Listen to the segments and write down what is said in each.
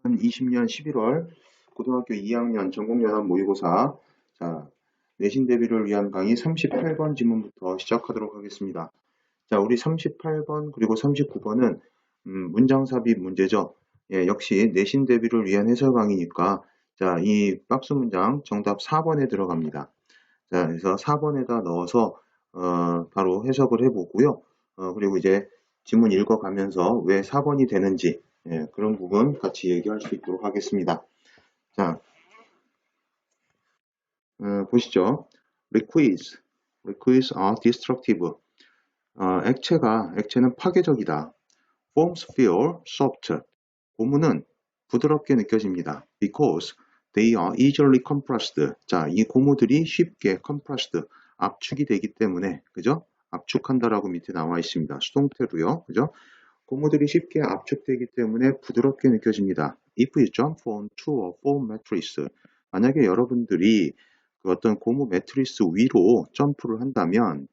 2020년 11월 고등학교 2학년 전국연합 모의고사 내신 대비를 위한 강의 38번 지문부터 시작하도록 하겠습니다. 우리 38번 그리고 39번은 문장 삽입 문제죠. 역시 내신 대비를 위한 해설 강의니까 이 박스 문장 정답 4번에 들어갑니다. 그래서 4번에다 넣어서 바로 해석을 해보고요. 그리고 이제 지문 읽어가면서 왜 4번이 되는지 그런 부분 같이 얘기할 수 있도록 하겠습니다. 보시죠. Liquids are destructive. 액체는 파괴적이다. Forms feel soft. 고무는 부드럽게 느껴집니다. Because they are easily compressed. 이 고무들이 쉽게 compressed, 압축이 되기 때문에, 그죠? 압축한다라고 밑에 나와 있습니다. 수동태로요, 그죠? 고무들이 쉽게 압축되기 때문에 부드럽게 느껴집니다. If you jump onto a foam mattress, 만약에 여러분들이 그 어떤 고무 매트리스 위로 점프를 한다면,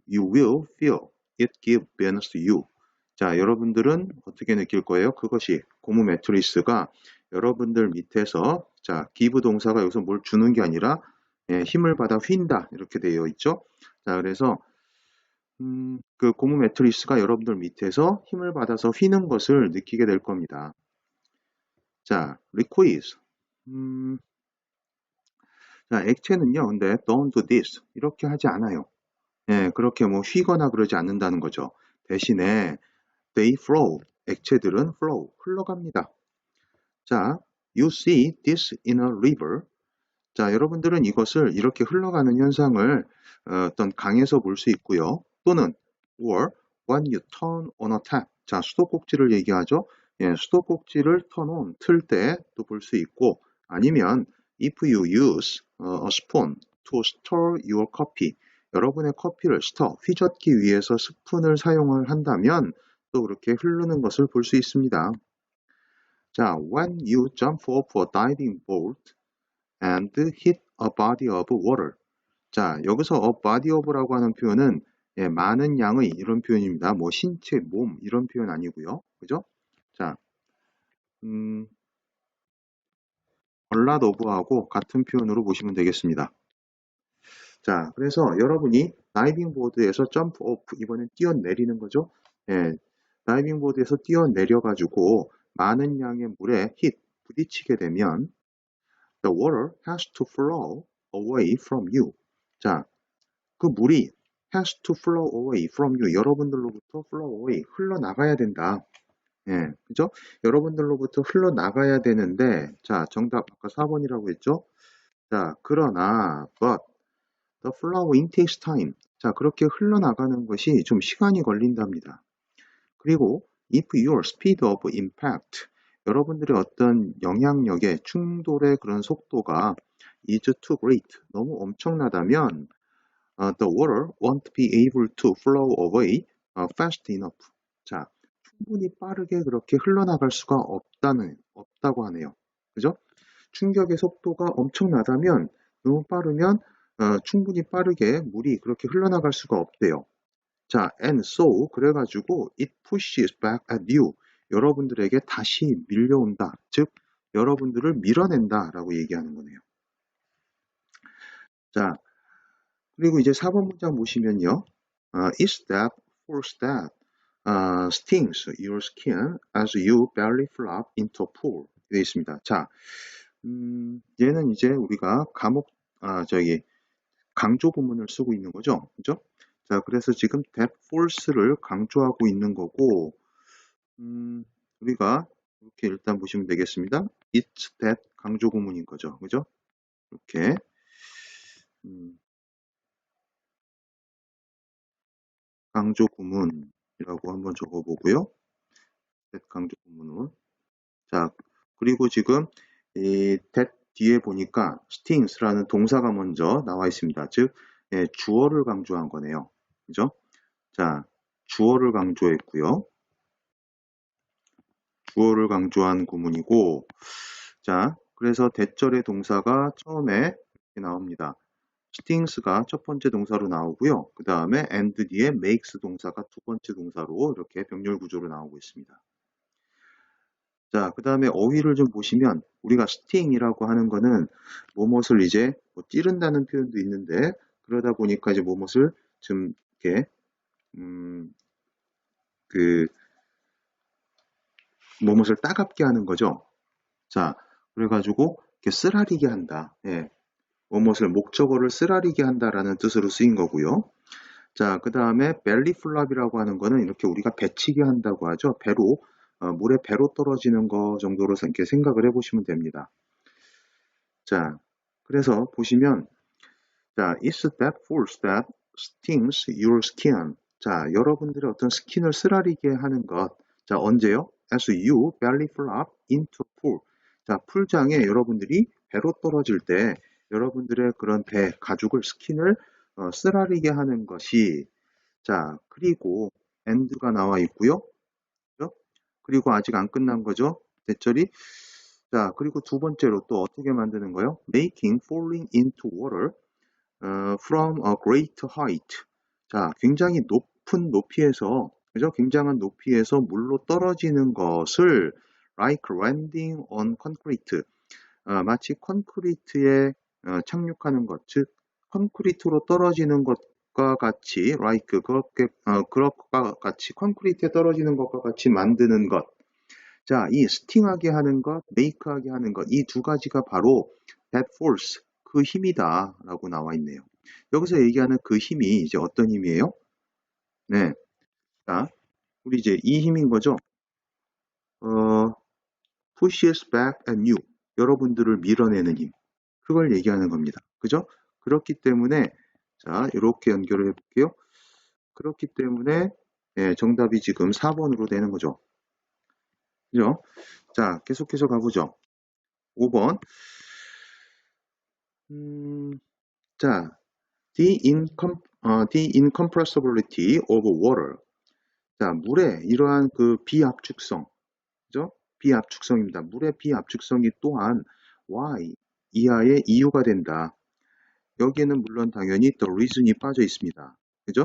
you will feel it give benefits to you. 여러분들은 어떻게 느낄 거예요? 그것이 고무 매트리스가 여러분들 밑에서 give 동사가 여기서 뭘 주는 게 아니라 힘을 받아 휜다 이렇게 되어 있죠. 그래서 그 고무 매트리스가 여러분들 밑에서 힘을 받아서 휘는 것을 느끼게 될 겁니다. liquids. 액체는요, 근데 don't do this. 이렇게 하지 않아요. 그렇게 휘거나 그러지 않는다는 거죠. 대신에 they flow. 액체들은 flow. 흘러갑니다. you see this in a river. 여러분들은 이것을 이렇게 흘러가는 현상을 어떤 강에서 볼 수 있고요. 또는 or when you turn on a tap. 수도꼭지를 얘기하죠. 수도꼭지를 turn on, 틀 때 또 볼 수 있고, 아니면 if you use a spoon to stir your coffee. 여러분의 커피를 휘젓기 위해서 스푼을 사용을 한다면 또 그렇게 흐르는 것을 볼 수 있습니다. when you jump off a diving board and hit a body of water. 여기서 a body of라고 하는 표현은 많은 양의 이런 표현입니다. 신체, 몸 이런 표현 아니고요. 그죠? a lot of하고 같은 표현으로 보시면 되겠습니다. 그래서 여러분이 다이빙 보드에서 점프 오프, 이번엔 뛰어내리는 거죠. 다이빙 보드에서 뛰어내려가지고 많은 양의 물에 부딪히게 되면 the water has to flow away from you. 그 물이 has to flow away from you. 여러분들로부터 flow away, 흘러나가야 된다. 그죠? 여러분들로부터 흘러나가야 되는데, 정답 아까 4번이라고 했죠? 그러나, but the flowing takes time. 그렇게 흘러나가는 것이 좀 시간이 걸린답니다. 그리고 if your speed of impact, 여러분들의 어떤 영향력의 충돌의 그런 속도가 is too great, 너무 엄청나다면 the water won't be able to flow away fast enough. 충분히 빠르게 그렇게 흘러나갈 수가 없다고 하네요. 그죠? 충격의 속도가 엄청나다면, 너무 빠르면 충분히 빠르게 물이 그렇게 흘러나갈 수가 없대요. and so, 그래가지고 it pushes back at you. 여러분들에게 다시 밀려온다. 즉, 여러분들을 밀어낸다 라고 얘기하는 거네요. 그리고 이제 4번 문장 보시면요. Each step, first step, stings your skin as you belly flop into a pool. 되어 있습니다. 얘는 이제 우리가 강조 구문을 쓰고 있는 거죠. 그죠? 그래서 지금 that force를 강조하고 있는 거고, 우리가 이렇게 일단 보시면 되겠습니다. It's that 강조 구문인 거죠. 그죠? 이렇게. 강조 구문이라고 한번 적어보고요. that 강조 구문을. 그리고 지금 이 that 뒤에 보니까 stings라는 동사가 먼저 나와 있습니다. 즉, 주어를 강조한 거네요. 그죠? 주어를 강조했고요. 주어를 강조한 구문이고, 그래서 대절의 동사가 처음에 이렇게 나옵니다. stings가 첫 번째 동사로 나오고요. 그 다음에 and 뒤에 makes 동사가 두 번째 동사로 이렇게 병렬 구조로 나오고 있습니다. 자, 그 다음에 어휘를 좀 보시면 우리가 sting이라고 하는 거는 뭐뭇을 이제 뭐 찌른다는 표현도 있는데 그러다 보니까 이제 뭐뭇을 좀 이렇게 그 뭐뭇을 따갑게 하는 거죠. 자, 그래가지고 이렇게 쓰라리게 한다. 예, 뭐뭇을 목적어를 쓰라리게 한다라는 뜻으로 쓰인 거고요. 자, 그 다음에 벨리 플랍이라고 하는 거는 이렇게 우리가 배치게 한다고 하죠. 배로 물에 배로 떨어지는 거 정도로 이렇게 생각을 해보시면 됩니다. 자, 그래서 보시면 자, it's that force that stings your skin. 자, 여러분들의 어떤 스킨을 쓰라리게 하는 것. 자, 언제요? As you belly flop into pool. 자, 풀장에 여러분들이 배로 떨어질 때 여러분들의 그런 배, 가죽을, 스킨을 쓰라리게 하는 것이 자, 그리고 and가 나와 있고요. 그죠? 그리고 아직 안 끝난 거죠. 대절이 자, 그리고 두 번째로 또 어떻게 만드는 거예요? Making falling into water from a great height. 자, 굉장히 높은 높이에서, 그죠? 굉장한 높이에서 물로 떨어지는 것을 like landing on concrete. 마치 콘크리트에 착륙하는 것, 즉, 콘크리트로 떨어지는 것과 같이, like, 그것과 같이, 콘크리트에 떨어지는 것과 같이 만드는 것. 자, 이 스팅하게 하는 것, 메이크하게 하는 것, 이 두 가지가 바로 that force, 그 힘이다 라고 나와 있네요. 여기서 얘기하는 그 힘이 이제 어떤 힘이에요? 네. 자, 우리 이제 이 힘인 거죠? pushes back at you. 여러분들을 밀어내는 힘. 그걸 얘기하는 겁니다. 그죠? 그렇기 때문에, 자, 이렇게 연결을 해볼게요. 그렇기 때문에, 네, 정답이 지금 4번으로 되는 거죠. 그죠? 자, 계속해서 가보죠. 5번. 자, the incompressibility of water. 자, 물의 이러한 그 비압축성, 그죠? 비압축성입니다. 물의 비압축성이 또한 y 이하의 이유가 된다. 여기에는 물론 당연히 the reason이 빠져 있습니다. 그죠?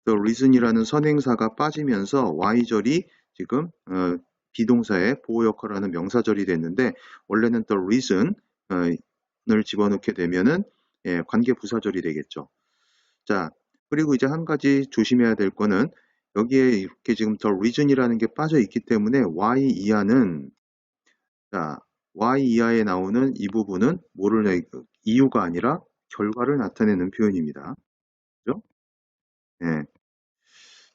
the reason이라는 선행사가 빠지면서 y절이 지금 비동사의 보호 역할을 하는 명사절이 됐는데 원래는 the reason을 집어넣게 되면은 예, 관계 부사절이 되겠죠. 자, 그리고 이제 한 가지 조심해야 될 거는 여기에 이렇게 지금 the reason이라는 게 빠져 있기 때문에 y 이하는 자, y 이하에 나오는 이 부분은 뭐를 이유가 아니라 결과를 나타내는 표현입니다. 그죠? 예.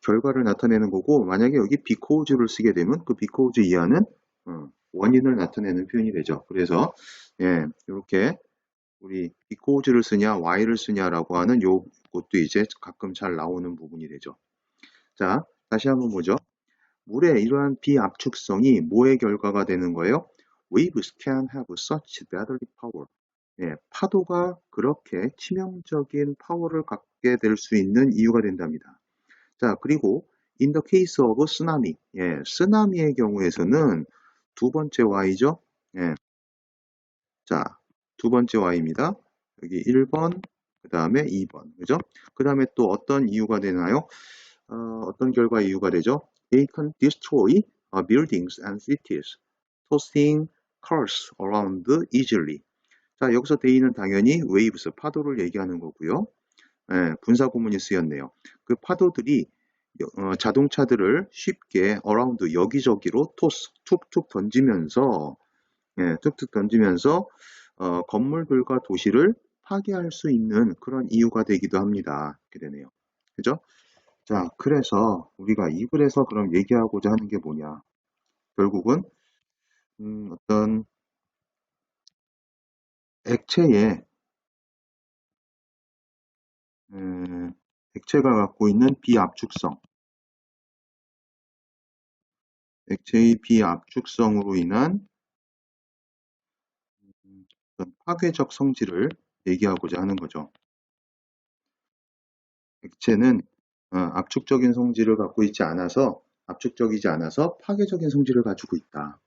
결과를 나타내는 거고 만약에 여기 because를 쓰게 되면 그 because 이하는 원인을 나타내는 표현이 되죠. 그래서 예, 이렇게 우리 because를 쓰냐 why를 쓰냐라고 하는 요것도 이제 가끔 잘 나오는 부분이 되죠. 자, 다시 한번 보죠. 물의 이러한 비압축성이 뭐의 결과가 되는 거예요? Waves can have such deadly power. 예, 파도가 그렇게 치명적인 파워를 갖게 될 수 있는 이유가 된답니다. 자, 그리고 in the case of 쓰나미, 예, 쓰나미의 경우에서는 두 번째 y죠. 예, 자, 두 번째 y입니다. 여기 1번, 그 다음에 2번, 그죠? 그 다음에 또 어떤 이유가 되나요? 어떤 결과 이유가 되죠? They can destroy buildings and cities, tossing cars around easily. 자, 여기서 they는 당연히 waves, 파도를 얘기하는 거고요. 예, 분사구문이 쓰였네요. 그 파도들이 자동차들을 쉽게 around 여기저기로 토스 툭툭 던지면서 예, 툭툭 던지면서 건물들과 도시를 파괴할 수 있는 그런 이유가 되기도 합니다. 이렇게 되네요. 그죠? 자, 그래서 우리가 이 글에서 그럼 얘기하고자 하는 게 뭐냐? 결국은 어떤 액체의 액체가 갖고 있는 비압축성, 액체의 비압축성으로 인한 어떤 파괴적 성질을 얘기하고자 하는 거죠. 액체는 압축적인 성질을 갖고 있지 않아서 압축적이지 않아서 파괴적인 성질을 가지고 있다.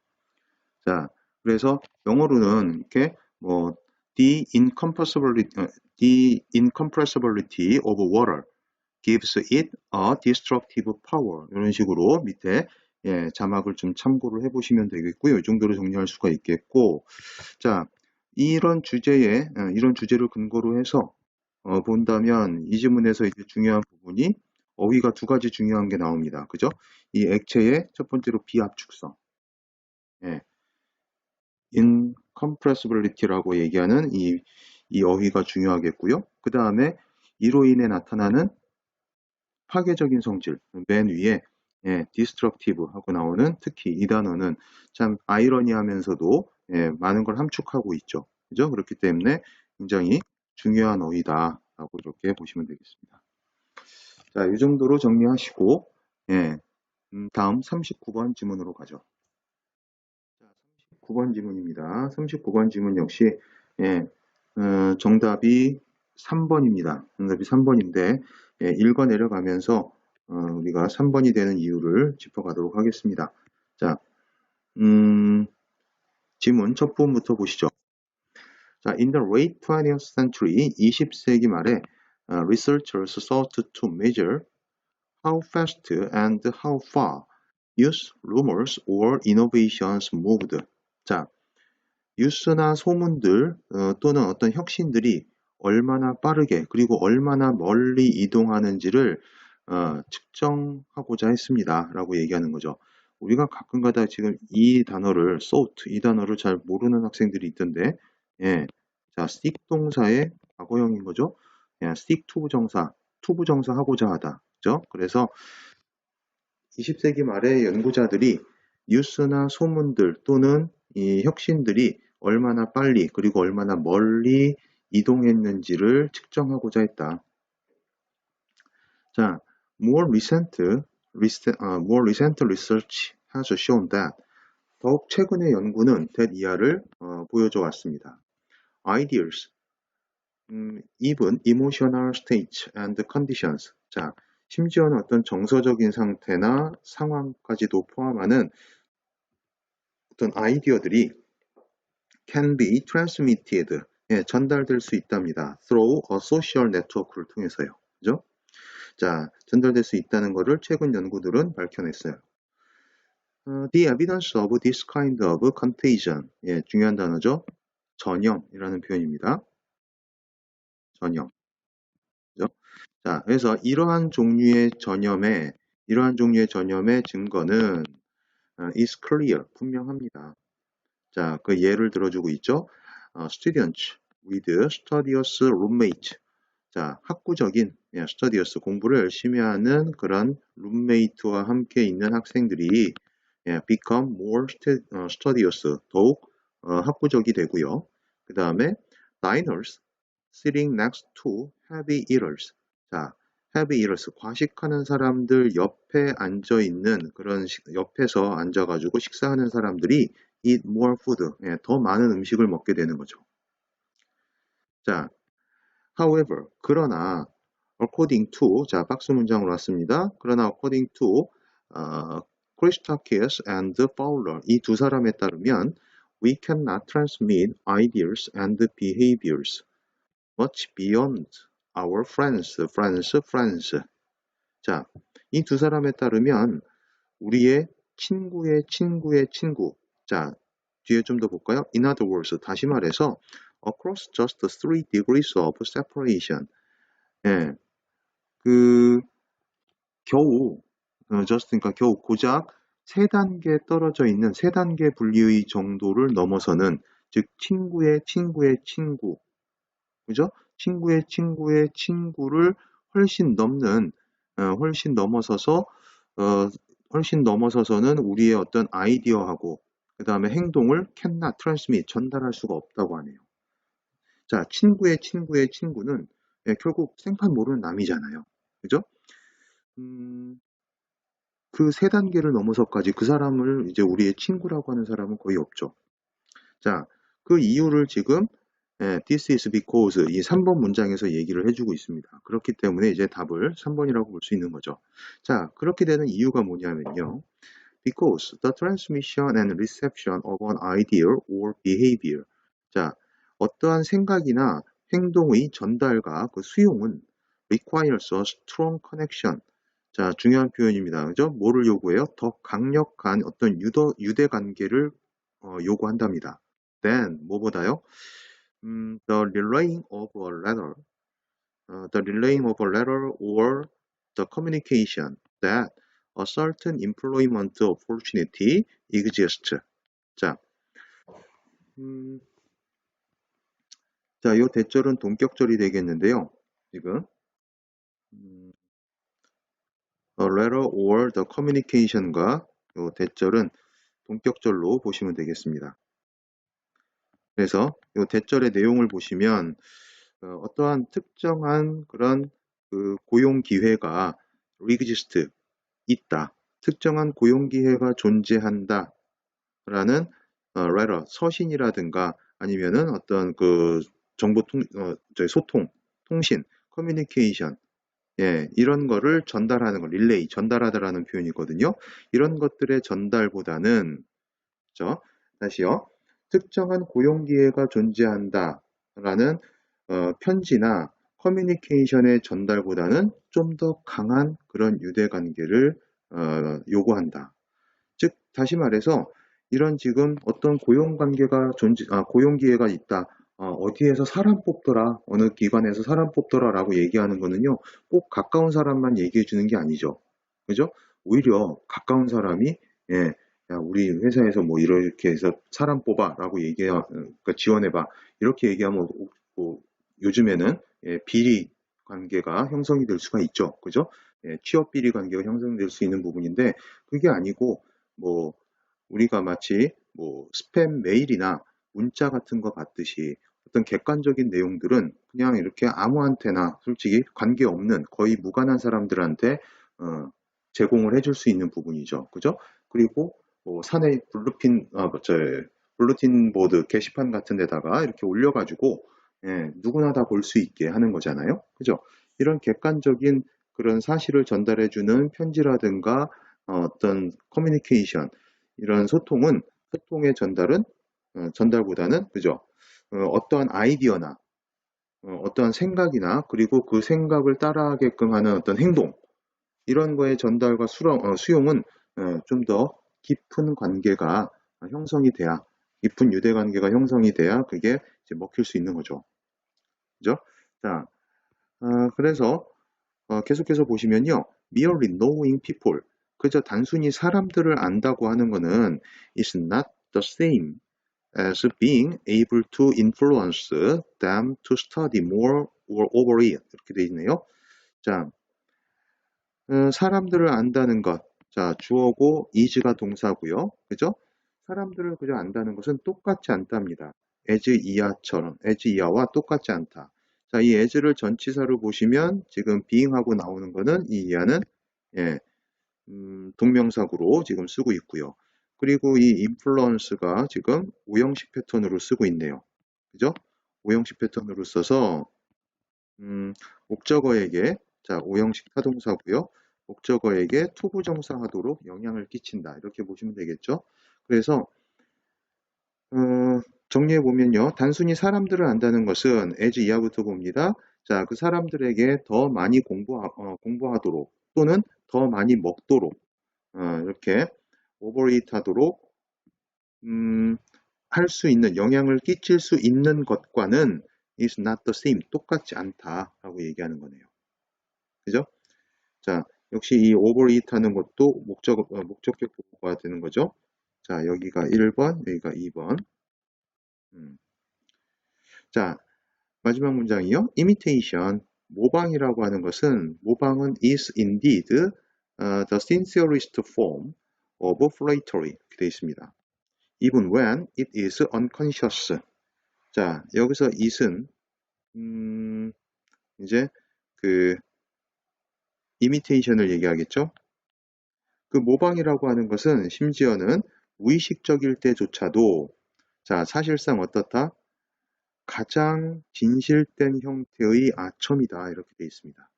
자, 그래서 영어로는 이렇게 뭐 the incompressibility of water gives it a destructive power 이런 식으로 밑에 예, 자막을 좀 참고를 해보시면 되겠고요. 이 정도로 정리할 수가 있겠고, 자, 이런 주제를 근거로 해서 본다면 이 지문에서 이제 중요한 부분이 어휘가 두 가지 중요한 게 나옵니다. 그죠? 이 액체의 첫 번째로 비압축성, 예, incompressibility라고 얘기하는 이 어휘가 중요하겠고요. 그 다음에 이로 인해 나타나는 파괴적인 성질, 맨 위에 destructive 하고 나오는 특히 이 단어는 참 아이러니하면서도 많은 걸 함축하고 있죠. 그죠? 그렇기 때문에 굉장히 중요한 어휘다라고 이렇게 보시면 되겠습니다. 자, 이 정도로 정리하시고 예, 다음 39번 지문으로 가죠. 자, 39번 지문입니다. 39번 지문 역시 예, 정답이 3번입니다. 정답이 3번인데 읽어 내려가면서 우리가 3번이 되는 이유를 짚어가도록 하겠습니다. 자, 지문 첫 부분부터 보시죠. 자, in the late 20th century, 20세기 말에 researchers sought to measure how fast and how far news, rumors or innovations moved. 자, 뉴스나 소문들 또는 어떤 혁신들이 얼마나 빠르게 그리고 얼마나 멀리 이동하는지를 측정하고자 했습니다. 라고 얘기하는 거죠. 우리가 가끔가다 지금 이 단어를 sought, 이 단어를 잘 모르는 학생들이 있던데 예, 자, seek 동사의 과거형인 거죠. 예, seek 투부정사, 투부정사 하고자 하다. 그죠? 그래서 20세기 말에 연구자들이 뉴스나 소문들 또는 이 혁신들이 얼마나 빨리 그리고 얼마나 멀리 이동했는지를 측정하고자 했다. 자, more recent research has shown that 더욱 최근의 연구는 that 이하를 보여줘 왔습니다. Ideas, even emotional states and conditions. 자, 심지어는 어떤 정서적인 상태나 상황까지도 포함하는 어떤 아이디어들이 can be transmitted, 전달될 수 있답니다. through a social network를 통해서요. 그죠? 자, 전달될 수 있다는 것을 최근 연구들은 밝혀냈어요. The evidence of this kind of contagion, 중요한 단어죠. 전염이라는 표현입니다. 전염. 그죠? 자, 그래서 이러한 종류의 전염의 증거는 is clear, 분명합니다. 자, 그 예를 들어주고 있죠. Students with studious roommates. 자, 학구적인 studious, 공부를 열심히 하는 그런 룸메이트와 함께 있는 학생들이 become more studious, 더욱 학구적이 되고요. 그 다음에 diners sitting next to heavy eaters. 자, heavy eaters, 과식하는 사람들 옆에 앉아 있는 그런 옆에서 앉아가지고 식사하는 사람들이 eat more food, 더 많은 음식을 먹게 되는 거죠. 자, however, 그러나 according to, 자, 박스 문장으로 왔습니다. 그러나 according to Christakis and Fowler, 이 두 사람에 따르면 we cannot transmit ideas and behaviors much beyond our friends. 자, 이 두 사람에 따르면 우리의 친구의 친구의 친구. 자, 뒤에 좀 더 볼까요? In other words, 다시 말해서 across just 3 degrees of separation. 예, 겨우, 그러니까 겨우 고작 3단계 떨어져 있는 3단계 분리의 정도를 넘어서는, 즉 친구의 친구의 친구, 그죠? 친구의 친구의 친구를 훨씬 넘는, 훨씬 넘어서서, 훨씬 넘어서서는 우리의 어떤 아이디어하고 그 다음에 행동을 cannot transmit, 전달할 수가 없다고 하네요. 자, 친구의 친구의 친구는 결국 생판 모르는 남이잖아요. 그죠? 그 3단계를 넘어서까지 그 사람을 이제 우리의 친구라고 하는 사람은 거의 없죠. 자, 그 이유를 지금 this is because 이 3번 문장에서 얘기를 해주고 있습니다. 그렇기 때문에 이제 답을 3번이라고 볼 수 있는 거죠. 자, 그렇게 되는 이유가 뭐냐면요. Because the transmission and reception of an idea or behavior. 자, 어떠한 생각이나 행동의 전달과 그 수용은 requires a strong connection. 자, 중요한 표현입니다. 그죠? 뭐를 요구해요? 더 강력한 어떤 유대 관계를 요구한답니다. Then, 뭐보다요? The relaying of a letter, the relaying of a letter or the communication that a certain employment opportunity exists. 자, 음, 자, 요 대절은 동격절이 되겠는데요. 지금 a letter or the communication과 요 대절은 동격절로 보시면 되겠습니다. 그래서 요 대절의 내용을 보시면 어떠한 특정한 그런 그 고용 기회가 exist 있다. 특정한 고용 기회가 존재한다. 라는 letter 서신이라든가 아니면은 어떤 그 소통, 통신, communication 예, 이런 거를 전달하는 거, 릴레이, 전달하다라는 표현이거든요. 이런 것들의 전달보다는, 그죠? 다시요. 특정한 고용 기회가 존재한다라는 편지나 커뮤니케이션의 전달보다는 좀 더 강한 그런 유대 관계를 요구한다. 즉, 다시 말해서 이런 지금 어떤 고용 관계가 고용 기회가 있다. 어디에서 사람 뽑더라, 어느 기관에서 사람 뽑더라라고 얘기하는 거는요, 꼭 가까운 사람만 얘기해 주는 게 아니죠. 그죠? 오히려 가까운 사람이, 예, 야, 우리 회사에서 뭐 이렇게 해서 사람 뽑아라고 그러니까 지원해봐. 이렇게 얘기하면, 뭐 요즘에는, 예, 비리 관계가 형성이 될 수가 있죠. 그죠? 예, 취업 비리 관계가 형성될 수 있는 부분인데, 그게 아니고, 뭐, 우리가 마치 뭐 스팸 메일이나 문자 같은 거 받듯이 어떤 객관적인 내용들은 그냥 이렇게 아무한테나 솔직히 관계없는 거의 무관한 사람들한테 제공을 해줄 수 있는 부분이죠. 그죠? 그리고 뭐 사내 블루틴 보드 게시판 같은 데다가 이렇게 올려가지고 예, 누구나 다 볼 수 있게 하는 거잖아요. 그죠? 이런 객관적인 그런 사실을 전달해주는 편지라든가 어떤 커뮤니케이션 이런 소통의 전달보다는 그죠? 어떠한 아이디어나 어떠한 생각이나 그리고 그 생각을 따라하게끔 하는 어떤 행동 이런 거의 전달과 수용은 좀 더 깊은 관계가 형성이 돼야 깊은 유대 관계가 형성이 돼야 그게 이제 먹힐 수 있는 거죠. 그죠? 자, 그래서 계속해서 보시면요. merely knowing people. 그저 단순히 사람들을 안다고 하는 거는 is not the same as being able to influence them to study more or over it. 이렇게 되어 있네요. 자, 사람들을 안다는 것. 자, 주어고 is가 동사고요. 그죠? 사람들을 그저 안다는 것은 똑같지 않답니다. as 이하와 똑같지 않다. 자, 이 as를 전치사로 보시면 지금 being하고 나오는 거는 이 이하는 예, 동명사구로 지금 쓰고 있고요. 그리고 이 influence가 지금 오형식 패턴으로 쓰고 있네요. 그죠? 오형식 패턴으로 써서 목적어에게 자, 오형식 타동사고요. 목적어에게 투부정사하도록 영향을 끼친다. 이렇게 보시면 되겠죠. 그래서 정리해 보면요. 단순히 사람들을 안다는 것은 as 이하부터 봅니다. 자, 그 사람들에게 더 많이 공부하도록 또는 더 많이 먹도록 이렇게 오버레이트 하도록 할 수 있는 영향을 끼칠 수 있는 것과는 is not the same 똑같지 않다라고 얘기하는 거네요. 그죠? 자, 역시 이 오버레이트 하는 것도 목적격 보호가 되는 거죠. 자, 여기가 1번, 여기가 2번. 자, 마지막 문장이요. imitation, 모방이라고 하는 것은 모방은 is indeed the sincerest form of flattery 이렇게 되어 있습니다. Even when it is unconscious. 자, 여기서 it은 이제 그 imitation을 얘기하겠죠. 그 모방이라고 하는 것은 심지어는 무의식적일 때조차도 자, 사실상 어떻다? 가장 진실된 형태의 아첨이다. 이렇게 되어 있습니다.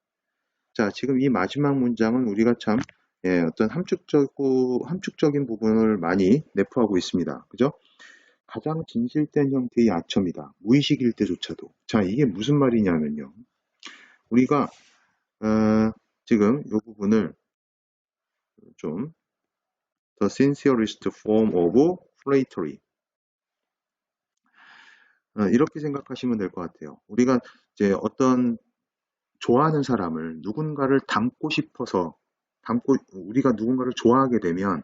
자, 지금 이 마지막 문장은 우리가 참 예, 어떤 함축적인 부분을 많이 내포하고 있습니다. 그죠? 가장 진실된 형태의 아첨이다. 무의식일 때조차도. 자, 이게 무슨 말이냐면요. 우리가 지금 이 부분을 좀 the sincerest form of flattery. 이렇게 생각하시면 될 것 같아요. 우리가 이제 어떤 좋아하는 사람을 누군가를 닮고 싶어서 우리가 누군가를 좋아하게 되면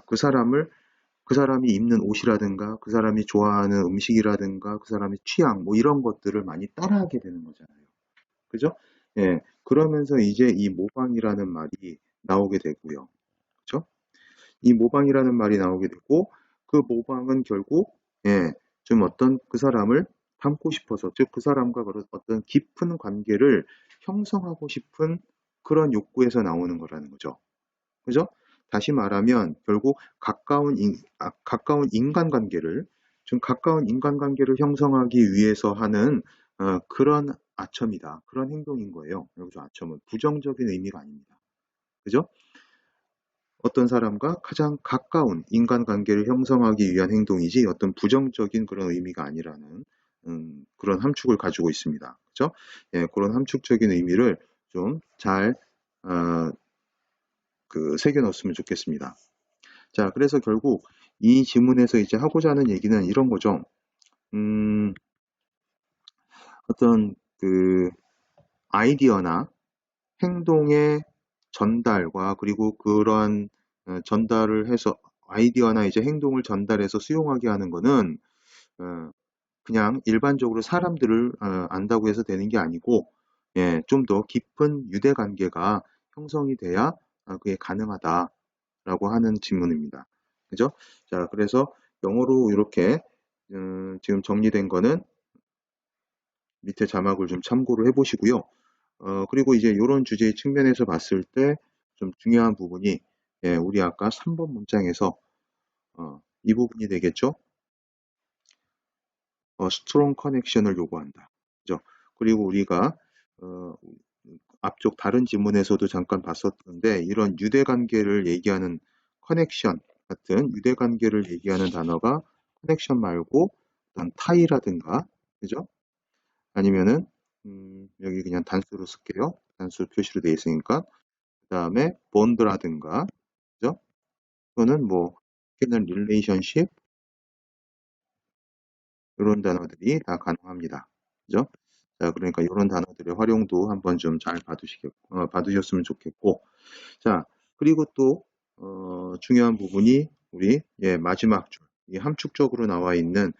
그 사람이 입는 옷이라든가 그 사람이 좋아하는 음식이라든가 그 사람의 취향 뭐 이런 것들을 많이 따라하게 되는 거잖아요. 그죠? 예. 그러면서 이제 이 모방이라는 말이 나오게 되고요. 그죠? 이 모방이라는 말이 나오게 되고 그 모방은 결국 좀 어떤 그 사람을 닮고 싶어서 즉 그 사람과 그런 어떤 깊은 관계를 형성하고 싶은 그런 욕구에서 나오는 거라는 거죠. 그죠? 다시 말하면 결국 가까운 인간관계를 좀 가까운 인간관계를 형성하기 위해서 하는 그런 아첨이다. 그런 행동인 거예요. 여기서 아첨은 부정적인 의미가 아닙니다. 그죠? 어떤 사람과 가장 가까운 인간관계를 형성하기 위한 행동이지 어떤 부정적인 그런 의미가 아니라는 그런 함축을 가지고 있습니다. 그죠? 예, 그런 함축적인 의미를 좀 잘 새겨 넣었으면 좋겠습니다. 자, 그래서 결국 이 지문에서 이제 하고자 하는 얘기는 이런 거죠. 어떤 아이디어나 행동의 전달과 그리고 그러한 전달을 해서 아이디어나 이제 행동을 전달해서 수용하게 하는 거는 그냥 일반적으로 사람들을 안다고 해서 되는 게 아니고 좀 더 깊은 유대 관계가 형성이 돼야 그게 가능하다라고 하는 질문입니다. 그죠? 자, 그래서 영어로 이렇게 지금 정리된 거는 밑에 자막을 좀 참고를 해보시고요. 그리고 이제 이런 주제의 측면에서 봤을 때 좀 중요한 부분이 우리 아까 3번 문장에서 이 부분이 되겠죠. 스트롱 커넥션을 요구한다. 그죠? 그리고 우리가 앞쪽 다른 지문에서도 잠깐 봤었는데 이런 유대관계를 얘기하는 커넥션 같은 유대관계를 얘기하는 단어가 커넥션 말고 어떤 타이라든가 그죠? 아니면은 여기 그냥 단수로 쓸게요. 단수 표시로 되어 있으니까 그 다음에 본드라든가 그죠? 또는 뭐 걔는 릴레이션십 이런 단어들이 다 가능합니다. 그죠? 자, 그러니까 이런 단어들의 활용도 한번 좀 잘 봐두셨으면 좋겠고, 자, 그리고 또 중요한 부분이 우리 마지막 줄, 이 함축적으로 나와 있는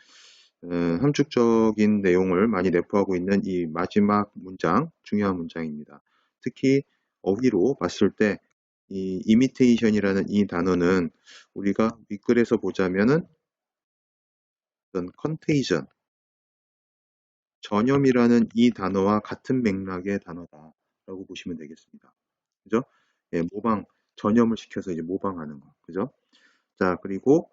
함축적인 내용을 많이 내포하고 있는 이 마지막 문장, 중요한 문장입니다. 특히 어휘로 봤을 때 이 imitation이라는 이 단어는 우리가 윗글에서 보자면은 어떤 contagion, 전염이라는 이 단어와 같은 맥락의 단어다라고 보시면 되겠습니다. 그죠? 예, 전염을 시켜서 이제 모방하는 거. 그죠? 자, 그리고,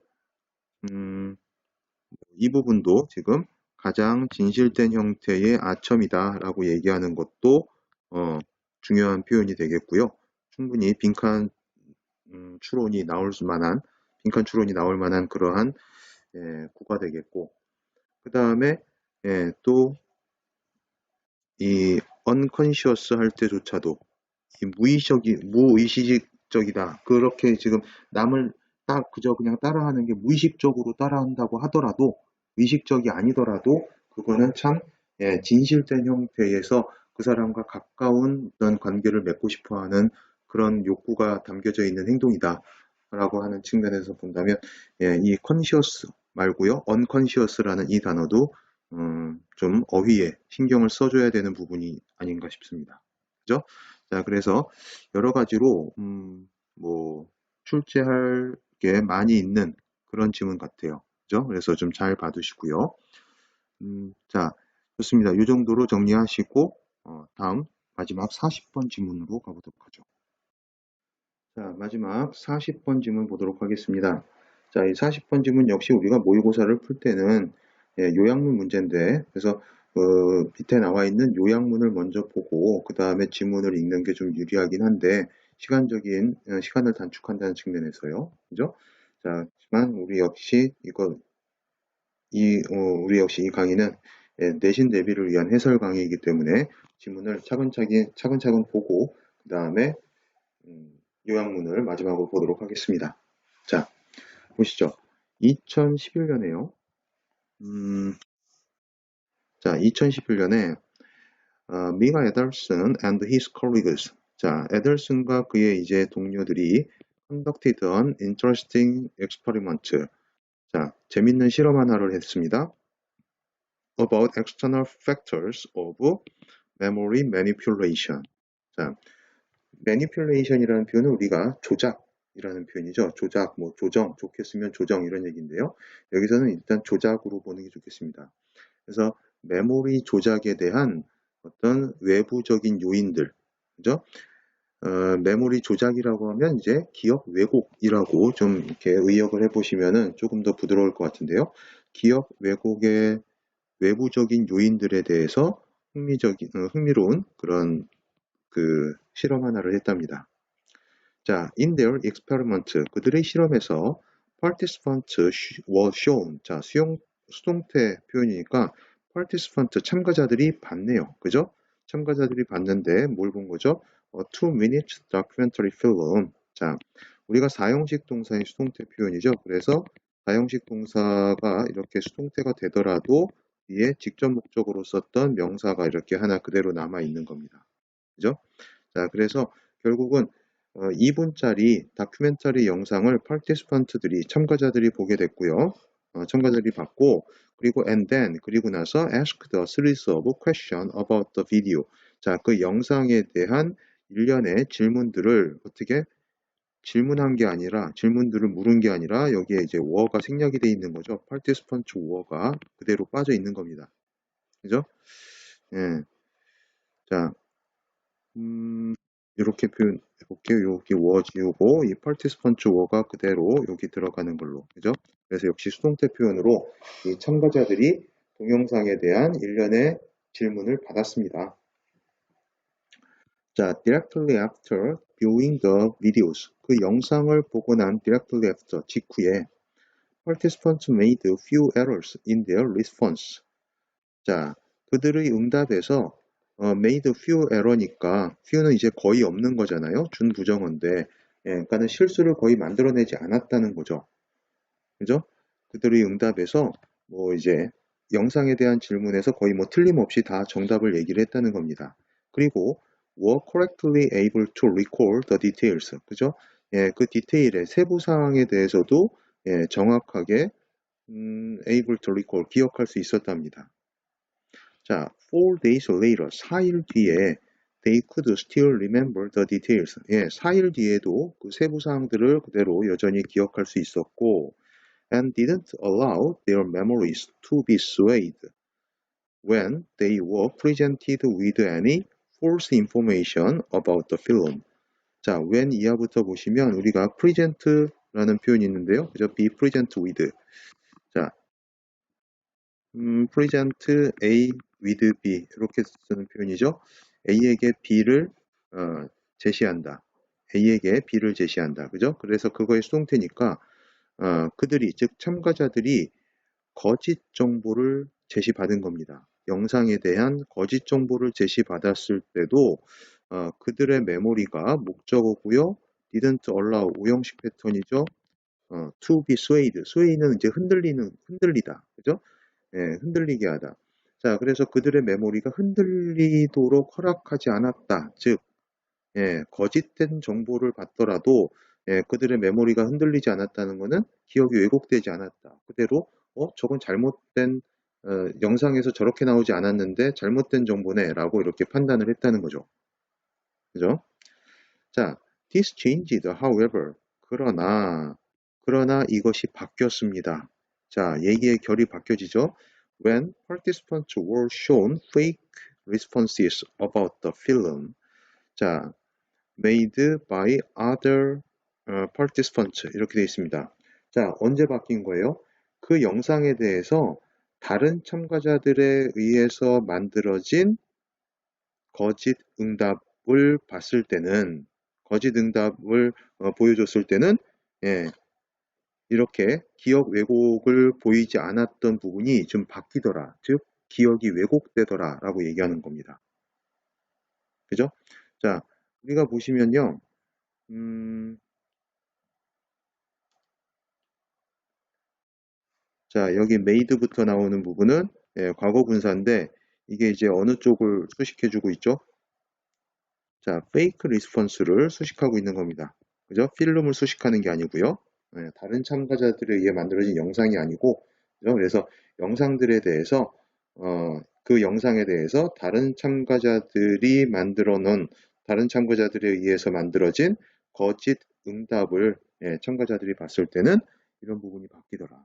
이 부분도 지금 가장 진실된 형태의 아첨이다라고 얘기하는 것도, 중요한 표현이 되겠고요. 충분히 빈칸 추론이 나올 만한 그러한, 구가 되겠고, 그 다음에, 또, 이 unconscious 할 때조차도 무의식적이다. 그렇게 지금 남을 그저 그냥 따라하는 게 무의식적으로 따라한다고 하더라도 의식적이 아니더라도 그거는 참 진실된 형태에서 그 사람과 가까운 어떤 관계를 맺고 싶어하는 그런 욕구가 담겨져 있는 행동이다. 라고 하는 측면에서 본다면 이 conscious 말고요. unconscious라는 이 단어도 좀 어휘에 신경을 써줘야 되는 부분이 아닌가 싶습니다. 그죠? 자, 그래서 여러 가지로 뭐 출제할 게 많이 있는 그런 지문 같아요. 그죠? 그래서 좀 잘 봐두시고요. 자, 좋습니다. 이 정도로 정리하시고 다음 마지막 40번 지문으로 가보도록 하죠. 자, 마지막 40번 지문 보도록 하겠습니다. 자, 이 40번 지문 역시 우리가 모의고사를 풀 때는 요약문 문제인데 그래서 밑에 나와 있는 요약문을 먼저 보고 그 다음에 지문을 읽는 게 좀 유리하긴 한데 시간을 단축한다는 측면에서요. 그죠? 자, 하지만 우리 역시 이 강의는 내신 대비를 위한 해설 강의이기 때문에 지문을 차근차근 보고 그 다음에 요약문을 마지막으로 보도록 하겠습니다. 자, 보시죠. 2011년에요. 자, 2011년에 미가 에덜슨 and his colleagues. 자, 에덜슨과 그의 이제 동료들이 conducted an interesting experiment. 자, 재밌는 실험 하나를 했습니다. About external factors of memory manipulation. 자, manipulation이라는 표현은 우리가 조작이라는 표현이죠. 조작, 뭐 조정, 좋게 쓰면 조정 이런 얘기인데요. 여기서는 일단 조작으로 보는 게 좋겠습니다. 그래서 메모리 조작에 대한 어떤 외부적인 요인들, 그죠? 메모리 조작이라고 하면 이제 기억 왜곡이라고 좀 이렇게 의역을 해보시면은 조금 더 부드러울 것 같은데요. 기억 왜곡의 외부적인 요인들에 대해서 흥미로운 그런 그 실험 하나를 했답니다. 자, in their experiment, 그들의 실험에서 participants were shown. 자, 수동태 표현이니까 participant, 참가자들이 봤네요. 그죠? 참가자들이 봤는데 뭘 본 거죠? 2 minute documentary film. 자, 우리가 사형식 동사의 수동태 표현이죠. 그래서 사형식 동사가 이렇게 수동태가 되더라도 위에 직접 목적으로 썼던 명사가 이렇게 하나 그대로 남아 있는 겁니다. 그죠? 자, 그래서 결국은 2분짜리 다큐멘터리 영상을 파티스펀트들이 참가자들이 보게 됐고요. 참가자들이 봤고 그리고 and then 그리고 나서 asked a series of questions about the video. 자, 그 영상에 대한 일련의 질문들을 어떻게 질문한 게 아니라 질문들을 물은 게 아니라 여기에 이제 were가 생략이 돼 있는 거죠. participant were가 그대로 빠져 있는 겁니다. 그죠? 예. 자, 이렇게 표현해 볼게요. 여기 워 지우고 이 participant were가 그대로 여기 들어가는 걸로. 그죠? 그래서 역시 수동태 표현으로 이 참가자들이 동영상에 대한 일련의 질문을 받았습니다. 자, directly after viewing the videos. 그 영상을 보고 난 directly after 직후에 participants made few errors in their response. 자, 그들의 응답에서 made few error니까 few는 이제 거의 없는 거잖아요. 준부정어인데, 예, 그러니까는 실수를 거의 만들어내지 않았다는 거죠. 그죠? 그들의 응답에서 뭐 이제 영상에 대한 질문에서 거의 뭐 틀림없이 다 정답을 얘기를 했다는 겁니다. 그리고 were correctly able to recall the details. 그죠? 예, 그 디테일의 세부 사항에 대해서도 예, 정확하게 able to recall 기억할 수 있었답니다. 자, 4 days later, 4일 뒤에 they could still remember the details. 예, 4일 뒤에도 그 세부 사항들을 그대로 여전히 기억할 수 있었고 and didn't allow their memories to be swayed when they were presented with any false information about the film. 자, when 이하부터 보시면 우리가 present라는 표현이 있는데요. 그죠? be present with. 자, present A with B 이렇게 쓰는 표현이죠. A에게 B를 제시한다. A에게 B를 제시한다. 그죠? 그래서 그거의 수동태니까 그들이 즉 참가자들이 거짓 정보를 제시받은 겁니다. 영상에 대한 거짓 정보를 제시받았을 때도 그들의 메모리가 목적어고요. didn't allow 오형식 패턴이죠. to be swayed. sway는 이제 흔들리다. 그죠? 예, 흔들리게 하다. 자, 그래서 그들의 메모리가 흔들리도록 허락하지 않았다. 즉, 예, 거짓된 정보를 받더라도 예, 그들의 메모리가 흔들리지 않았다는 것은 기억이 왜곡되지 않았다. 그대로 저건 잘못된 영상에서 저렇게 나오지 않았는데 잘못된 정보네 라고 이렇게 판단을 했다는 거죠. 그죠? 자, this changed, however. 그러나 이것이 바뀌었습니다. 자, 얘기의 결이 바뀌어지죠. When participants were shown fake responses about the film. 자, made by other participants 이렇게 되어 있습니다. 자, 언제 바뀐 거예요? 그 영상에 대해서 다른 참가자들에 의해서 만들어진 거짓 응답을 봤을 때는 거짓 응답을 보여줬을 때는 예, 이렇게 기억 왜곡을 보이지 않았던 부분이 좀 바뀌더라. 즉 기억이 왜곡되더라 라고 얘기하는 겁니다. 그죠? 자, 우리가 보시면요. 음, 자, 여기 made부터 나오는 부분은 예, 과거 분사인데 이게 이제 어느 쪽을 수식해주고 있죠? 자, fake response를 수식하고 있는 겁니다. 그죠? 필름을 수식하는 게 아니고요. 예, 다른 참가자들에 의해 만들어진 영상이 아니고, 그죠? 그래서 영상들에 대해서 그 영상에 대해서 다른 참가자들에 의해서 만들어진 거짓 응답을 예, 참가자들이 봤을 때는 이런 부분이 바뀌더라.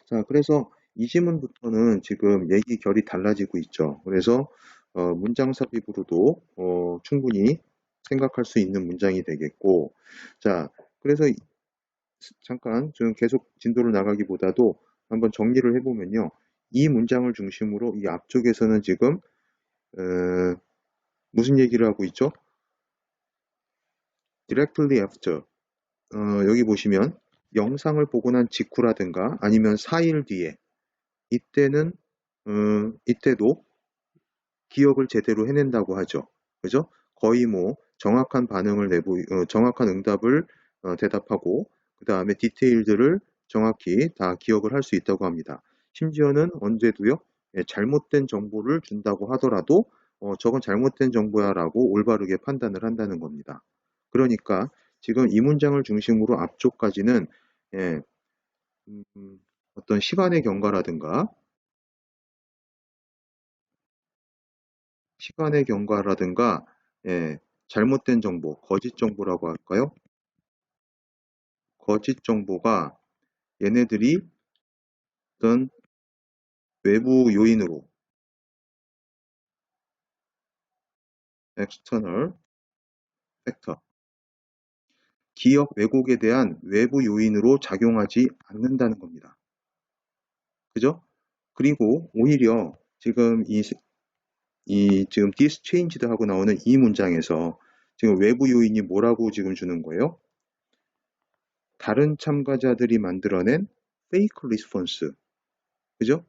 자, 그래서 이 지문부터는 지금 얘기 결이 달라지고 있죠. 그래서 문장 삽입으로도 충분히 생각할 수 있는 문장이 되겠고, 자, 그래서 잠깐 좀 계속 진도를 나가기보다도 한번 정리를 해보면요. 이 문장을 중심으로 이 앞쪽에서는 지금 어, 무슨 얘기를 하고 있죠? Directly after. 여기 보시면 영상을 보고 난 직후라든가 아니면 4일 뒤에 이때는 이때도 기억을 제대로 해낸다고 하죠. 그죠? 거의 뭐 정확한 응답을 대답하고 그 다음에 디테일들을 정확히 다 기억을 할 수 있다고 합니다. 심지어는 언제도요, 예, 잘못된 정보를 준다고 하더라도 저건 잘못된 정보야라고 올바르게 판단을 한다는 겁니다. 그러니까 지금 이 문장을 중심으로 앞쪽까지는 예, 어떤 시간의 경과라든가 예, 잘못된 정보, 거짓 정보라고 할까요? 거짓 정보가 얘네들이 어떤 외부 요인으로 external factor, 기억 왜곡에 대한 외부 요인으로 작용하지 않는다는 겁니다. 그죠? 그리고 오히려 지금 지금 this changed 하고 나오는 이 문장에서 지금 외부 요인이 뭐라고 지금 주는 거예요? 다른 참가자들이 만들어낸 fake response. 그죠?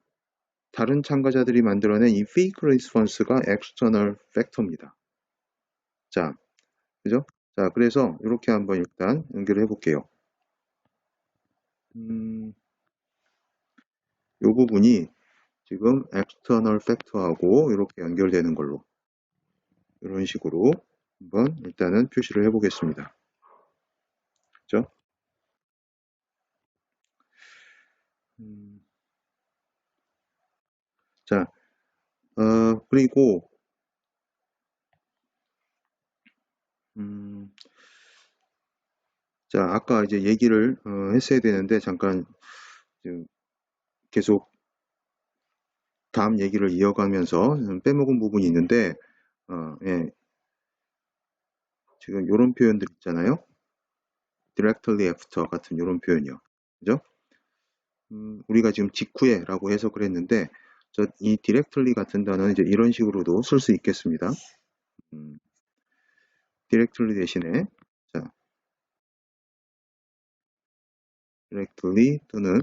다른 참가자들이 만들어낸 이 fake response가 external factor입니다. 자, 그죠? 자, 그래서 이렇게 한번 일단 연결을 해볼게요. 이 부분이 지금 external factor하고 이렇게 연결되는 걸로 이런 식으로 한번 일단은 표시를 해보겠습니다. 그죠? 자, 그리고 자, 아까 이제 얘기를 했어야 되는데 잠깐 지금 계속 다음 얘기를 이어가면서 빼먹은 부분이 있는데 예, 지금 이런 표현들 있잖아요. directly after 같은 이런 표현이요. 그죠? 우리가 지금 직후에라고 해석을 했는데 이 directly 같은 단어는 이제 이런 식으로도 쓸 수 있겠습니다. directly 대신에 자, directly 또는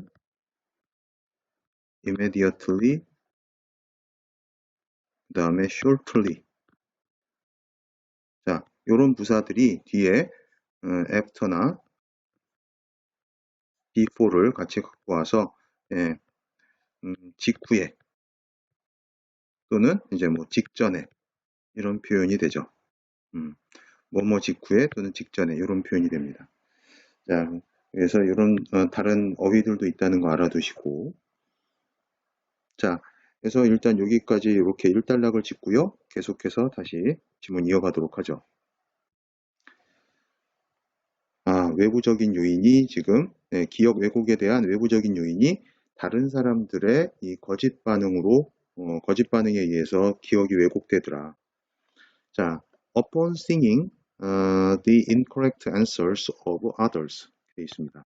immediately 그 다음에 shortly 자, 이런 부사들이 뒤에 after나 before를 같이 갖고 와서 예, 직후에 또는 이제 뭐 직전에 이런 표현이 되죠. 뭐뭐 직후에 또는 직전에 이런 표현이 됩니다. 자, 그래서 이런 다른 어휘들도 있다는 거 알아두시고 자, 그래서 일단 여기까지 이렇게 일단락을 짓고요. 계속해서 다시 지문 이어가도록 하죠. 외부적인 요인이 지금 기억 왜곡에 대한 외부적인 요인이 다른 사람들의 이 거짓 거짓 반응에 의해서 기억이 왜곡되더라. 자, upon seeing the incorrect answers of others 되어 있습니다.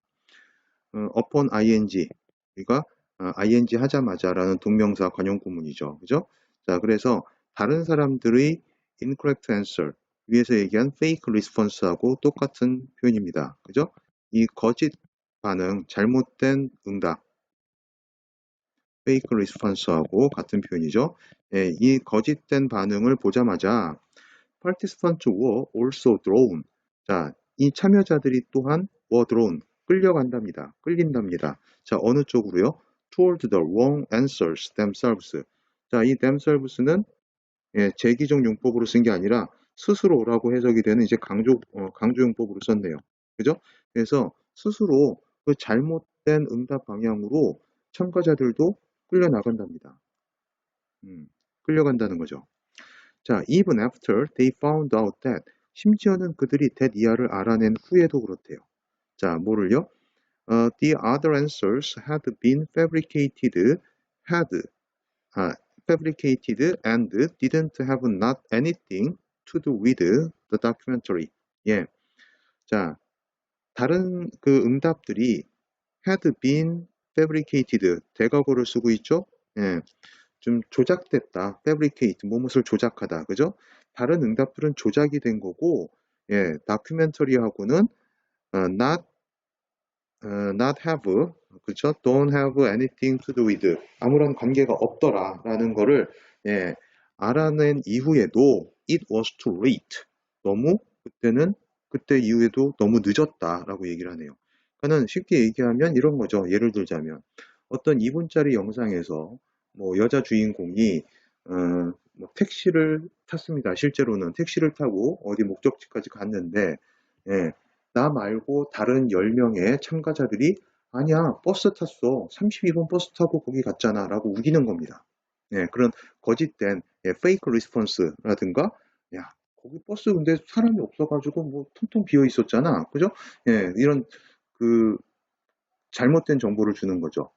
upon ing 우리가 ing 하자마자라는 동명사 관용 구문이죠. 그죠? 자, 그래서 다른 사람들의 incorrect answer 위에서 얘기한 fake response하고 똑같은 표현입니다. 그죠? 이 거짓 반응, 잘못된 응답, fake response하고 같은 표현이죠. 예, 이 거짓된 반응을 보자마자 participants were also drawn. 자, 이 참여자들이 또한 were drawn, 끌려간답니다. 끌린답니다. 자, 어느 쪽으로요? toward the wrong answers themselves. 자, 이 themselves는 제기적 용법으로 쓴 게 아니라 스스로라고 해석이 되는 이제 강조용법으로 썼네요. 그죠? 그래서 스스로 그 잘못된 응답 방향으로 참가자들도 끌려나간답니다. 끌려간다는 거죠. 자, even after they found out that, 심지어는 그들이 that 이하를 알아낸 후에도 그렇대요. 자, 뭐를요? The other answers had been fabricated and didn't have not anything to do with the documentary. 예. 자, 다른 그 응답들이 had been fabricated, 대과거를 쓰고 있죠? 예. 좀 조작됐다. fabricate, 무엇을 조작하다. 그죠? 다른 응답들은 조작이 된 거고, 예, 다큐멘터리하고는 not have, 그쵸? don't have anything to do with, 아무런 관계가 없더라라는 거를 예, 알아낸 이후에도 it was too late. 너무 그때 이후에도 너무 늦었다라고 얘기를 하네요. 그러니까는 쉽게 얘기하면 이런 거죠. 예를 들자면 어떤 2분짜리 영상에서 뭐 여자 주인공이 뭐 택시를 탔습니다. 실제로는 택시를 타고 어디 목적지까지 갔는데 예, 나 말고 다른 10명의 참가자들이 아니야, 버스 탔어. 32번 버스 타고 거기 갔잖아. 라고 우기는 겁니다. 예, 그런 거짓된 페이크 리스폰스라든가, 야, 거기 버스 근데 사람이 없어가지고 뭐 텅텅 비어 있었잖아. 그죠? 예, 이런 그 잘못된 정보를 주는 거죠.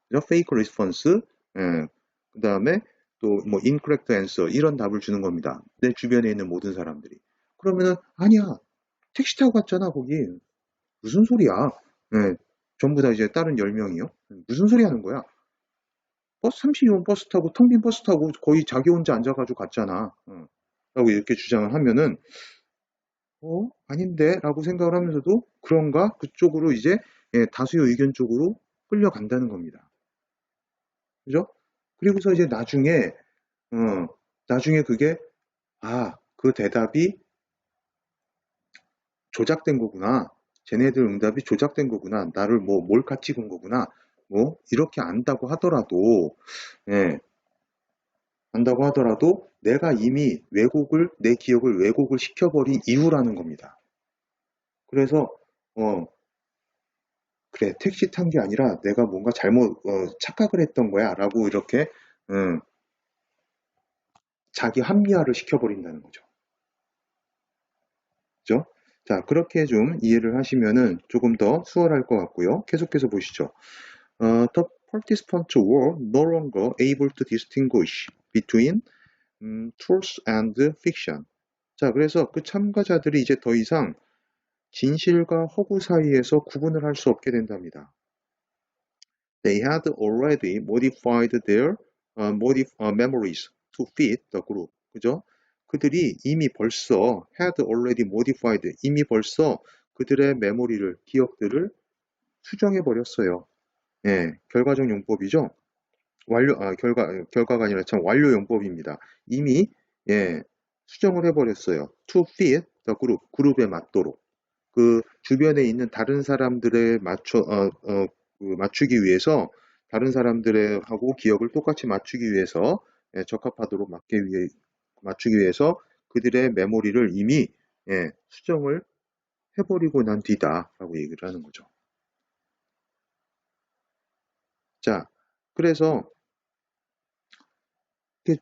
그죠? 페이크 리스폰스, 예, 그 다음에 또 뭐 incorrect answer 이런 답을 주는 겁니다. 내 주변에 있는 모든 사람들이. 그러면은 아니야, 택시 타고 갔잖아, 거기. 무슨 소리야? 예, 전부 다 이제 다른 10명이요? 무슨 소리 하는 거야? 버스 32번 버스 타고, 텅 빈 버스 타고 거의 자기 혼자 앉아가지고 갔잖아. 라고 이렇게 주장을 하면은, 아닌데? 라고 생각을 하면서도, 그런가? 그쪽으로 이제, 다수의 의견 쪽으로 끌려간다는 겁니다. 그죠? 그리고서 이제 나중에 그게, 그 대답이 조작된 거구나. 쟤네들 응답이 조작된 거구나. 나를 뭐 몰카 찍은 거구나. 뭐 이렇게 예, 안다고 하더라도 내가 이미 내 기억을 왜곡을 시켜버린 이유라는 겁니다. 그래서 그래, 택시 탄 게 아니라 내가 뭔가 착각을 했던 거야 라고 이렇게 자기 합리화를 시켜버린다는 거죠. 그죠? 자, 그렇게 좀 이해를 하시면은 조금 더 수월할 것 같고요. 계속해서 보시죠. The participants were no longer able to distinguish between truth and fiction. 자, 그래서 그 참가자들이 이제 더 이상 진실과 허구 사이에서 구분을 할 수 없게 된답니다. They had already modified their memories to fit the group. 그죠? 그들이 이미 벌써 이미 벌써 그들의 기억들을 수정해 버렸어요. 예, 결과적 용법이죠. 결과가 아니라 참 완료 용법입니다. 이미, 예, 수정을 해버렸어요. To fit the group, 그룹에 맞도록. 그 주변에 있는 다른 사람들에 맞추기 위해서, 다른 하고 기억을 똑같이 맞추기 위해서, 적합하도록 맞추기 위해서 그들의 메모리를 이미, 수정을 해버리고 난 뒤다라고 얘기를 하는 거죠. 자, 그래서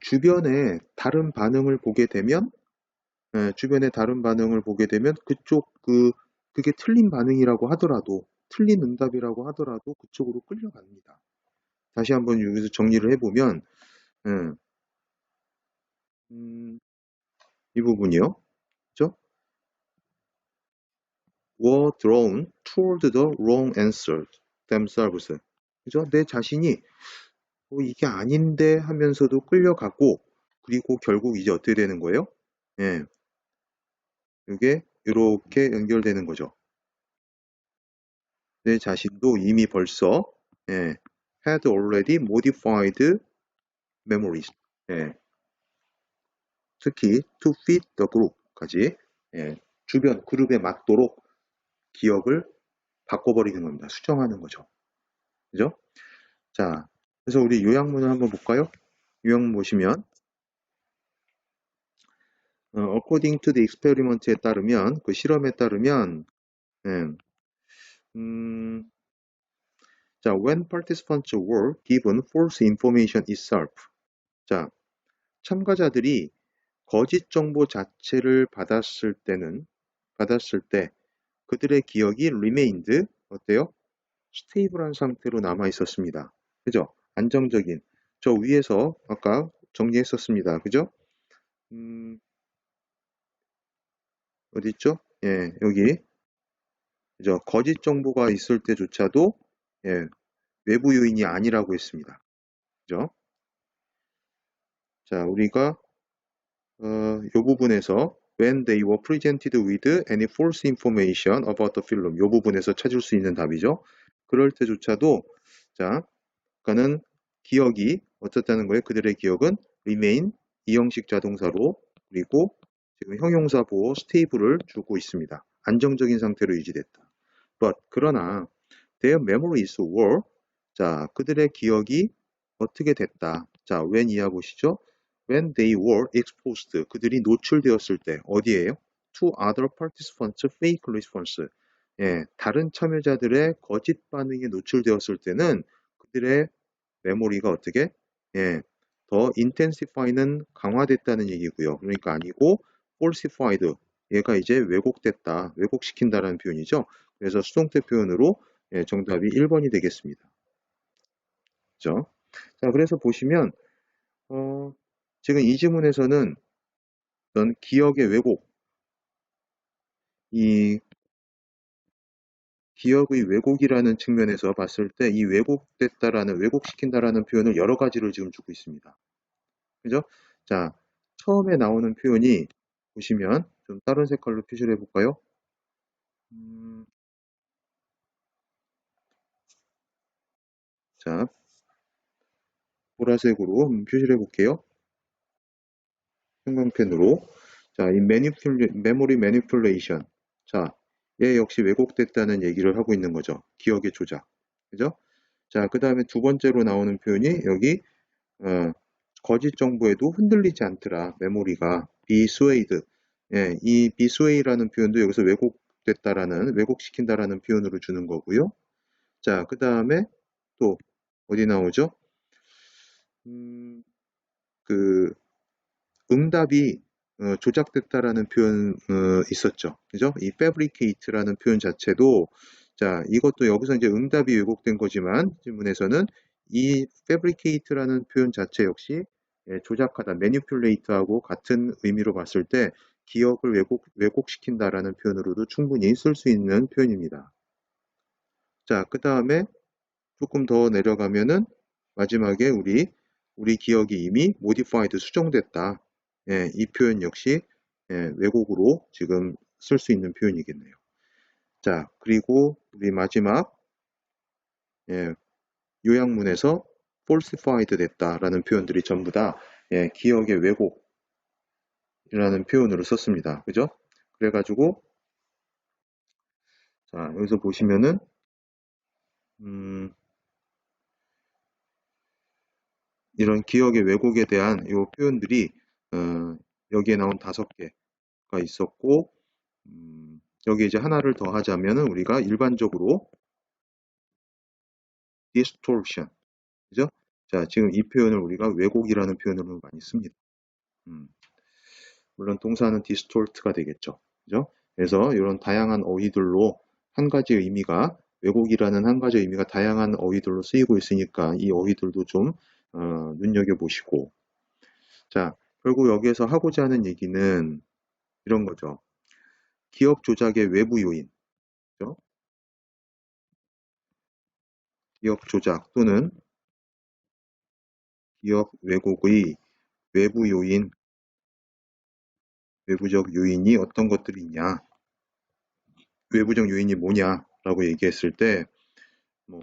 주변에 다른 반응을 보게 되면 그게 틀린 반응이라고 하더라도, 틀린 응답이라고 하더라도 그쪽으로 끌려갑니다. 다시 한번 여기서 정리를 해보면 이 부분이요. 그죠? were drawn toward the wrong answer themselves. 그죠? 내 자신이 이게 아닌데 하면서도 끌려가고, 그리고 결국 이제 어떻게 되는 거예요? 예. 이게 이렇게 연결되는 거죠. 내 자신도 이미 벌써 had already modified memories. 예. 특히 to fit the group까지 주변 그룹에 맞도록 기억을 바꿔버리는 겁니다. 수정하는 거죠. 그죠? 자, 그래서 우리 요약문을 한번 볼까요? 요약문 보시면 according to the experiment에 따르면 그 실험에 따르면 예, 음, 자, when participants were given false information itself 자, 참가자들이 거짓 정보 자체를 받았을 때 그들의 기억이 remained 어때요? 스테이블한 상태로 남아 있었습니다. 그죠? 안정적인. 저 위에서 아까 정리했었습니다. 그죠? 음, 어디 있죠? 예, 여기. 그죠? 거짓 정보가 있을 때조차도 예, 외부 요인이 아니라고 했습니다. 그죠? 자, 우리가 이 부분에서 when they were presented with any false information about the film 이 부분에서 찾을 수 있는 답이죠. 그럴 때조차도 자, 그러니까는 기억이 어떻다는 거예요? 그들의 기억은 remain 이형식 자동사로 그리고 지금 형용사 보호 스테이블을 주고 있습니다. 안정적인 상태로 유지됐다. But 그러나 their memories were 자 그들의 기억이 어떻게 됐다. 자 when 이하 보시죠. When they were exposed 그들이 노출되었을 때 어디에요? To other participants fake response 다른 참여자들의 거짓 반응에 노출되었을 때는 그들의 메모리가 어떻게 더 intensify는 강화됐다는 얘기고요. 그러니까 아니고 falsified 얘가 이제 왜곡됐다, 왜곡시킨다라는 표현이죠. 그래서 수동태 표현으로 정답이 1번이 되겠습니다. 그죠? 자, 그래서 보시면 지금 이 지문에서는 어떤 기억의 왜곡, 이 기억의 왜곡이라는 측면에서 봤을 때 이 왜곡됐다라는 왜곡시킨다라는 표현을 여러 가지를 지금 주고 있습니다. 그죠? 자, 처음에 나오는 표현이 보시면 좀 다른 색깔로 표시를 해볼까요? 자, 보라색으로 표시를 해볼게요. 형광펜으로. 자, 이 메모리 매니플레이션. 자, 얘 역시 왜곡됐다는 얘기를 하고 있는 거죠. 기억의 조작. 그죠? 자, 그 다음에 두 번째로 나오는 표현이 여기 거짓 정보에도 흔들리지 않더라. 메모리가 be swayed. 이 be sway라는 표현도 여기서 왜곡시킨다라는 표현으로 주는 거고요. 자, 그 다음에 또 어디 나오죠? 그 응답이 조작됐다라는 표현 있었죠. 그죠? 이 fabricate라는 표현 자체도 자, 이것도 여기서 이제 응답이 왜곡된 거지만 질문에서는 이 fabricate라는 표현 자체 역시 조작하다, manipulate하고 같은 의미로 봤을 때 기억을 왜곡시킨다라는 표현으로도 충분히 쓸 수 있는 표현입니다. 자, 그 다음에 조금 더 내려가면은 마지막에 우리 기억이 이미 modified 수정됐다. 이 표현 역시 왜곡으로 지금 쓸 수 있는 표현이겠네요. 자, 그리고 우리 마지막 요약문에서 falsified 됐다라는 표현들이 전부 다 기억의 왜곡이라는 표현으로 썼습니다. 그죠? 그래가지고 자, 여기서 보시면은 이런 기억의 왜곡에 대한 이 표현들이 여기에 나온 5개가 있었고 여기 이제 하나를 더 하자면은 우리가 일반적으로 distortion 그죠? 자, 지금 이 표현을 우리가 왜곡이라는 표현으로 많이 씁니다. 물론 동사는 distort가 되겠죠. 그죠? 그래서 이런 다양한 어휘들로 한 가지 의미가 왜곡이라는 한 가지 의미가 다양한 어휘들로 쓰이고 있으니까 이 어휘들도 좀 눈여겨보시고 자, 결국 여기에서 하고자 하는 얘기는 이런 거죠. 기억 조작의 외부 요인, 그죠? 기억 조작 또는 기억 왜곡의 외부 요인, 외부적 요인이 어떤 것들이 있냐, 외부적 요인이 뭐냐라고 얘기했을 때, 뭐,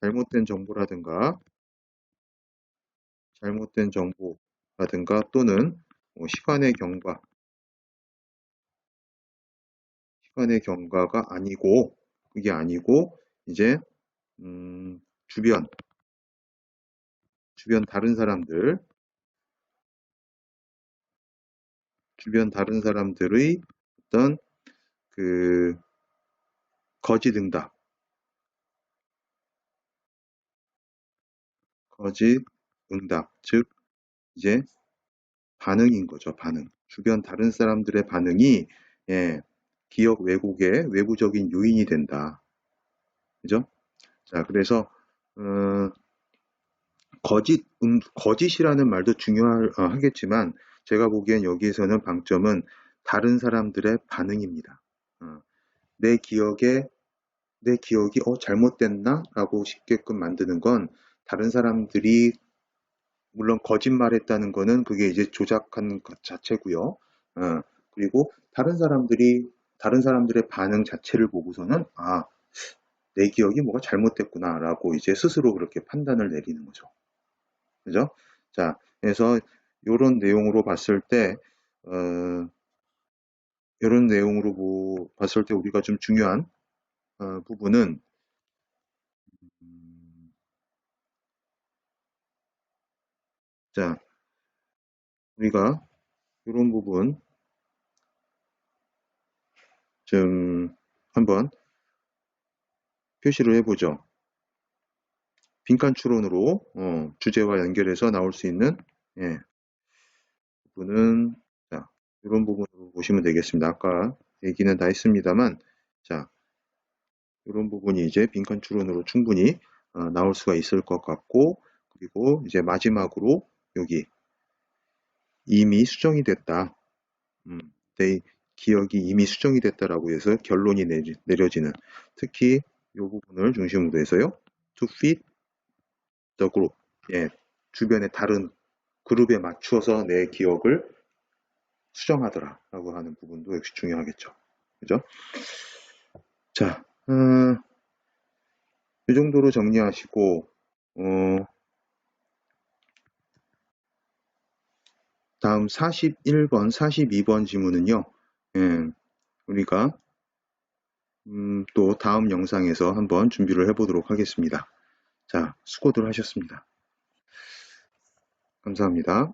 잘못된 정보라든가, 잘못된 정보라든가 또는 시간의 경과가 아니고, 그게 아니고, 이제, 주변, 다른 사람들, 주변 다른 사람들의 어떤 그 거짓 응답, 거짓 응답, 즉 이제 반응인 거죠, 반응. 주변 다른 사람들의 반응이 예, 기억 왜곡의 외부적인 요인이 된다. 그죠? 자, 그래서 어, 거짓이라는 말도 중요하겠지만 제가 보기엔 여기에서는 방점은 다른 사람들의 반응입니다. 어, 내 기억에 내 기억이 잘못됐나? 라고 싶게끔 만드는 건 다른 사람들이 물론 거짓말했다는 거는 그게 이제 조작한 것 자체고요. 그리고 다른 사람들의 반응 자체를 보고서는 내 기억이 뭐가 잘못됐구나라고 이제 스스로 그렇게 판단을 내리는 거죠. 그죠? 자, 그래서 이런 내용으로 봤을 때 어, 이런 내용으로 봤을 때 우리가 좀 중요한 부분은 음, 자, 우리가 이런 부분 좀 한번 표시를 해보죠. 빈칸 추론으로 주제와 연결해서 나올 수 있는 예, 부분은 자, 이런 부분으로 보시면 되겠습니다. 아까 얘기는 다 했습니다만 자, 이런 부분이 이제 빈칸 추론으로 충분히 나올 수가 있을 것 같고 그리고 이제 마지막으로 여기 이미 수정이 됐다. 내 기억이 이미 수정이 됐다라고 해서 결론이 내려지는 특히 이 부분을 중심으로 해서요. To fit the group. 예, 주변의 다른 그룹에 맞추어서 내 기억을 수정하더라라고 하는 부분도 역시 중요하겠죠. 그죠? 자, 이 정도로 정리하시고, 다음 41번, 42번 지문은요, 예, 우리가 또 다음 영상에서 한번 준비를 해보도록 하겠습니다. 자, 수고들 하셨습니다. 감사합니다.